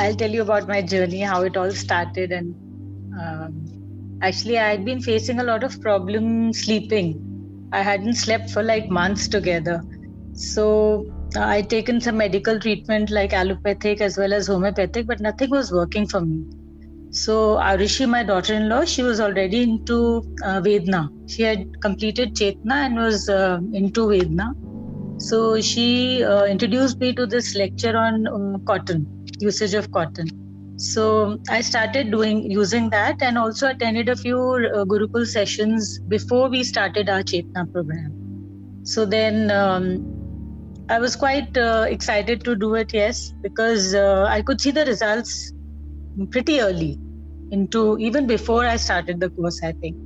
I'll tell you about my journey, how it all started. And actually, I had been facing a lot of problem sleeping. I hadn't slept for like months together. So I'd taken some medical treatment like allopathic as well as homeopathic, but nothing was working for me. So Arushi, my daughter-in-law, she was already into Vedna. She had completed Chetna and was into Vedna. So she introduced me to this lecture on cotton, usage of cotton. So I started using that, and also attended a few Gurukul sessions before we started our Chetna program. So then I was quite excited to do it, yes, because I could see the results pretty early, into even before I started the course, I think.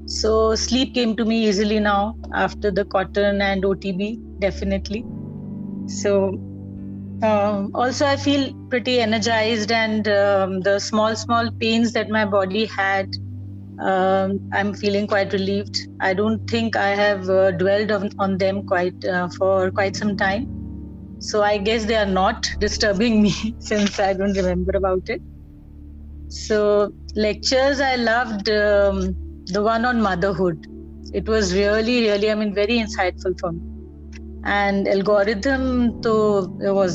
So sleep came to me easily now after the cotton and OTB, definitely. So also I feel pretty energized, and the small pains that my body had, I'm feeling quite relieved. I don't think I have dwelled on them for quite some time. So I guess they are not disturbing me since I don't remember about it. So lectures, I loved the one on motherhood. It was really, very insightful for me. And algorithm was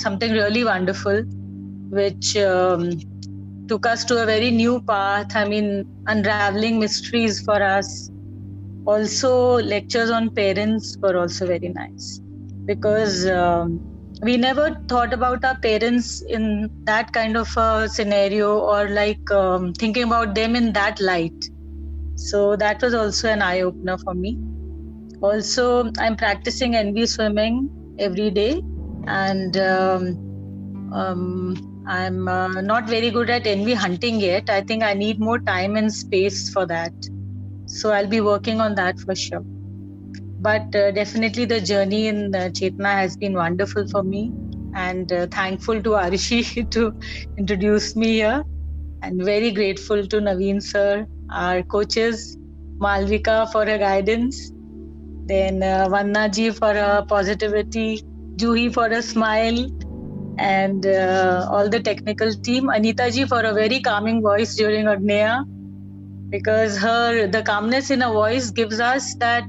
something really wonderful, which took us to a very new path. Unraveling mysteries for us. Also, lectures on parents were also very nice, because we never thought about our parents in that kind of a scenario, or like thinking about them in that light. So that was also an eye-opener for me. Also, I'm practicing NV swimming every day, and I'm not very good at NV hunting yet. I think I need more time and space for that. So I'll be working on that for sure. But definitely the journey in Chetna has been wonderful for me, and thankful to Arishi to introduce me here, and very grateful to Naveen sir, our coaches, Malvika for her guidance, then Vanna ji for her positivity, Juhi for a smile, and all the technical team, Anita ji for a very calming voice during Agneya, because the calmness in her voice gives us that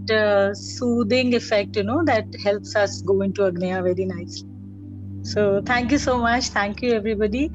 soothing effect, that helps us go into Agneya very nicely. So thank you so much. Thank you, everybody.